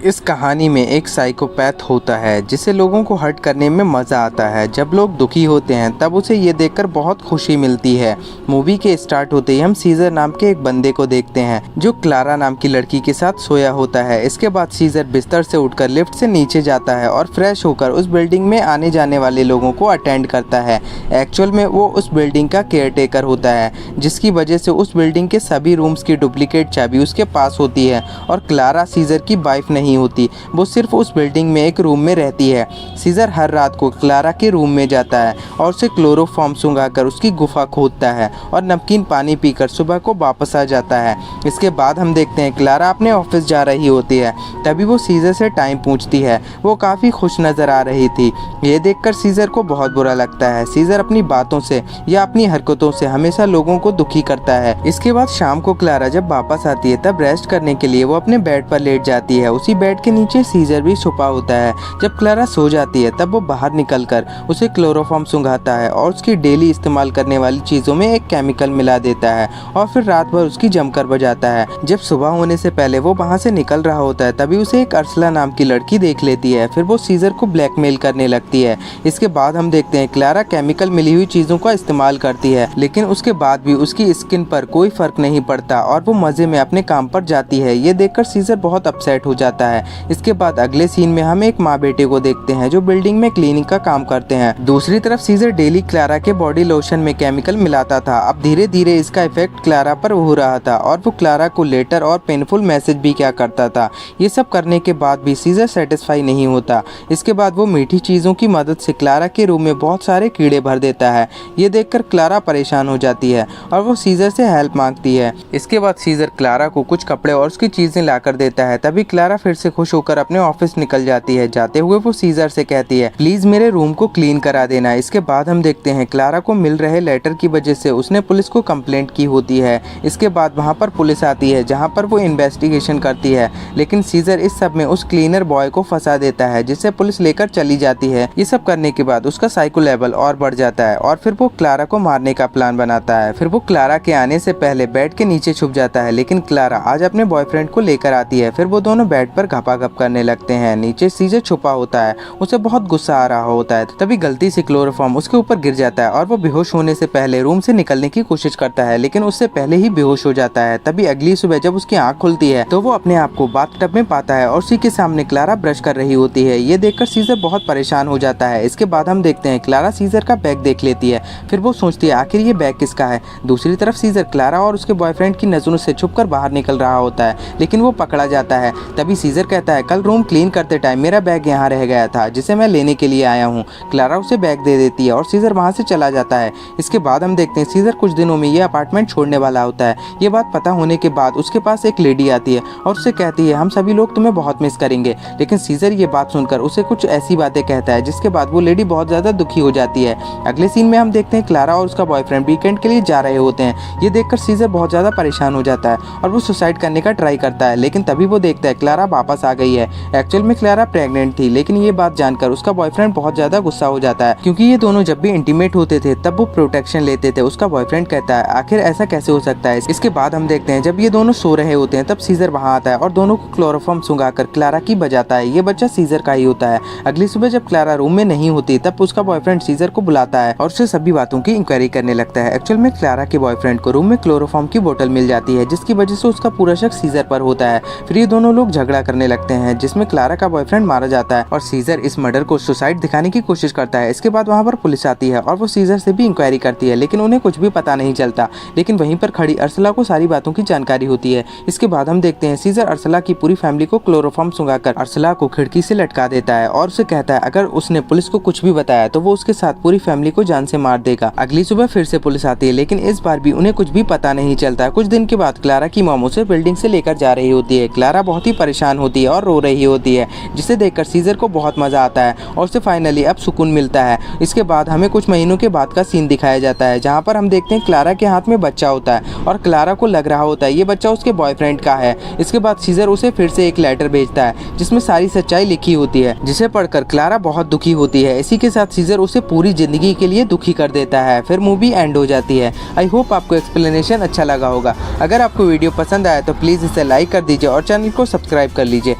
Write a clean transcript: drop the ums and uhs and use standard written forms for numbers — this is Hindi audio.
इस कहानी में एक साइकोपैथ होता है जिसे लोगों को हर्ट करने में मज़ा आता है। जब लोग दुखी होते हैं तब उसे ये देखकर बहुत खुशी मिलती है। मूवी के स्टार्ट होते ही हम सीजर नाम के एक बंदे को देखते हैं जो क्लारा नाम की लड़की के साथ सोया होता है। इसके बाद सीजर बिस्तर से उठकर लिफ्ट से नीचे जाता है और फ्रेश होकर उस बिल्डिंग में आने जाने वाले लोगों को अटेंड करता है। एक्चुअल में वो उस बिल्डिंग का केयरटेकर होता है, जिसकी वजह से उस बिल्डिंग के सभी रूम्स की डुप्लीकेट चाबी उसके पास होती है और क्लारा सीजर की वाइफ नहीं होती, वो सिर्फ उस बिल्डिंग में एक रूम में रहती है। सीजर हर रात को क्लारा के रूम में जाता है और उसे क्लोरोफॉर्म सुंघाकर उसकी गुफा खोदता है और नमकीन पानी पीकर सुबह को वापस आ जाता है। इसके बाद हम देखते हैं क्लारा अपने ऑफिस जा रही होती है, तभी वो सीजर से टाइम पूछती है। वो काफ़ी खुश नज़र आ रही थी। ये देखकर सीजर को बहुत बुरा लगता है। सीजर अपनी बातों से या अपनी हरकतों से हमेशा लोगों को दुखी करता है। इसके बाद शाम को क्लारा जब वापस आती है तब रेस्ट करने के लिए वो अपने बेड पर लेट जाती है। उसी बेड के नीचे सीजर भी छुपा होता है। जब क्लारा सो जाती है तब वो बाहर निकलकर उसे क्लोरोफॉर्म सुंघाता है और उसकी डेली इस्तेमाल करने वाली चीज़ों में एक केमिकल मिला देता है और फिर रात भर उसकी जमकर बजाता है। जब सुबह होने से पहले वो वहाँ से निकल रहा होता है तभी उसे एक अर्सला नाम की लड़की देख लेती है। फिर वो सीजर को ब्लैकमेल करने लगती है। इसके बाद हम देखते हैं क्लारा केमिकल मिली हुई चीज़ों का इस्तेमाल करती है, लेकिन उसके बाद भी उसकी स्किन पर कोई फर्क नहीं पड़ता और वो मज़े में अपने काम पर जाती है। ये देखकर सीजर बहुत अपसेट हो जाता है। इसके बाद अगले सीन में हम एक माँ बेटे को देखते हैं जो बिल्डिंग में क्लीनिंग का काम करते हैं। दूसरी तरफ सीजर डेली क्लारा के बॉडी लोशन में केमिकल मिलाता था। अब धीरे धीरे इसका इफेक्ट क्लारा पर हो रहा था और वो क्लारा को लेटर और पेनफुल मैसेज भी क्या करता था। ये सब करने के बाद भी सीजर सेटिस्फाई नहीं होता। इसके बाद वो मीठी चीज़ों की मदद से क्लारा के रूम में बहुत सारे कीड़े भर देता है। ये देखकर क्लारा परेशान हो जाती है और वो सीजर से हेल्प मांगती है। इसके बाद सीजर क्लारा को कुछ कपड़े और उसकी चीज़ें लाकर देता है। तभी क्लारा फिर से खुश होकर अपने ऑफिस निकल जाती है। जाते हुए वो सीजर से कहती है, प्लीज मेरे रूम को क्लीन करा देना। इसके बाद हम देखते हैं क्लारा को मिल रहे लेटर की वजह से उसने पुलिस को कंप्लेंट की होती है। इसके बाद वहाँ पर पुलिस आती है जहाँ पर वो इन्वेस्टिगेशन करती है, लेकिन सीजर इस सब में उस क्लीनर बॉय को फंसा देता है जिसे पुलिस लेकर चली जाती है। ये सब करने के बाद उसका साइको लेवल और बढ़ जाता है और फिर वो क्लारा को मारने का प्लान बनाता है। फिर वो क्लारा के आने से पहले बेड के नीचे छुप जाता है, लेकिन क्लारा आज अपने बॉयफ्रेंड को लेकर आती है। फिर वो दोनों बेड पर घपाघप करने लगते हैं। नीचे सीजर छुपा होता है, उसे बहुत गुस्सा आ रहा होता है। तभी गलती से क्लोरोफॉर्म उसके ऊपर गिर जाता है और वो बेहोश होने से पहले रूम से निकलने की कोशिश करता है, लेकिन उससे पहले ही बेहोश हो जाता है। तभी अगली सुबह जब उसकी आंख खुलती है तो वो अपने आप को बाथटब में पाता है और उसी के सामने क्लारा ब्रश कर रही होती है। ये देखकर सीजर बहुत परेशान हो जाता है। इसके बाद हम देखते हैं क्लारा सीजर का बैग देख लेती है। फिर वो सोचती है आखिर ये बैग किसका है। दूसरी तरफ सीजर क्लारा और उसके बॉयफ्रेंड की नजरों से छुपकर बाहर निकल रहा होता है, लेकिन वो पकड़ा जाता है। तभी सीजर कहता है, कल रूम क्लीन करते टाइम मेरा बैग यहाँ रह गया था जिसे मैं लेने के लिए आया हूँ। क्लारा उसे बैग दे देती है और सीजर वहाँ से चला जाता है। इसके बाद हम देखते हैं सीजर कुछ दिनों में ये अपार्टमेंट छोड़ने वाला होता है। ये बात पता होने के बाद उसके पास एक लेडी आती है और उसे कहती है, हम सभी लोग तुम्हें बहुत मिस करेंगे। लेकिन सीजर ये बात सुनकर उसे कुछ ऐसी बातें कहता है जिसके बाद वो लेडी बहुत ज़्यादा दुखी हो जाती है। अगले सीन में हम देखते हैं क्लारा और उसका बॉयफ्रेंड वीकेंड के लिए जा रहे होते हैं। ये देखकर सीजर बहुत ज़्यादा परेशान हो जाता है और वो सुसाइड करने का ट्राई करता है, लेकिन तभी वो देखता है क्लारा वापस आ गई है। एक्चुअल में क्लारा प्रेग्नेंट थी, लेकिन ये बात जानकर उसका बॉयफ्रेंड बहुत ज़्यादा गुस्सा हो जाता है, क्योंकि ये दोनों जब भी इंटीमेट होते थे तब वो प्रोटेक्शन लेते थे। उसका बॉयफ्रेंड कहता है, आखिर ऐसा कैसे हो सकता है। इसके बाद हम देखते हैं जब ये दोनों सो रहे होते हैं तब सीजर वहाँ आता है और दोनों को क्लोरोफॉर्म सुंघाकर क्लारा की बजाता है। ये बच्चा सीजर का ही होता है। अगली सुबह जब क्लारा रूम में नहीं होती तब उसका बॉयफ्रेंड सीजर को बुलाता है और उससे सभी बातों की इंक्वायरी करने लगता है। एक्चुअल में क्लारा के बॉयफ्रेंड को रूम में क्लोरोफॉर्म की बोतल मिल जाती है, जिसकी वजह से उसका पूरा शक सीजर पर होता है। फिर ये दोनों लोग झगड़ा करने लगते हैं जिसमें क्लारा का बॉयफ्रेंड मारा जाता है और सीजर इस मर्डर को सुसाइड दिखाने की कोशिश करता है। इसके बाद वहाँ पर पुलिस आती है और वो सीजर से भी इंक्वायरी करती है, लेकिन उन्हें कुछ भी पता नहीं चलता। लेकिन वहीं पर खड़ी अर्सला को सारी बातों की जानकारी होती है। इसके बाद हम देखते हैं सीजर अर्सला की पूरी फैमिली को क्लोरोफॉर्म सुंघाकर अर्सला को खिड़की से लटका देता है और उसे कहता है अगर उसने पुलिस को कुछ भी बताया तो वो उसके साथ पूरी फैमिली को जान से मार देगा। अगली सुबह फिर से पुलिस आती है, लेकिन इस बार भी उन्हें कुछ भी पता नहीं चलता। कुछ दिन के बाद क्लारा की मॉम उसे बिल्डिंग से लेकर जा रही होती है। क्लारा बहुत ही परेशान होती है और रो रही होती है, जिसे देखकर सीजर को बहुत मजा आता है और उसे फाइनली अब सुकून मिलता है। इसके बाद हमें कुछ महीनों के बाद का सीन दिखाया जाता है जहाँ पर हम देखते हैं क्लारा के हाथ में बच्चा होता है और क्लारा को लग रहा होता है ये बच्चा उसके बॉयफ्रेंड का है। इसके बाद सीजर उसे फिर से एक लेटर भेजता है जिसमें सारी सच्चाई लिखी होती है, जिसे पढ़कर क्लारा बहुत दुखी होती है। इसी के साथ सीजर उसे पूरी जिंदगी के लिए दुखी कर देता है। फिर मूवी एंड हो जाती है। आई होप आपको एक्सप्लेनेशन अच्छा लगा होगा। अगर आपको वीडियो पसंद आया तो प्लीज़ इसे लाइक कर दीजिए और चैनल को सब्सक्राइब कर लीजिए।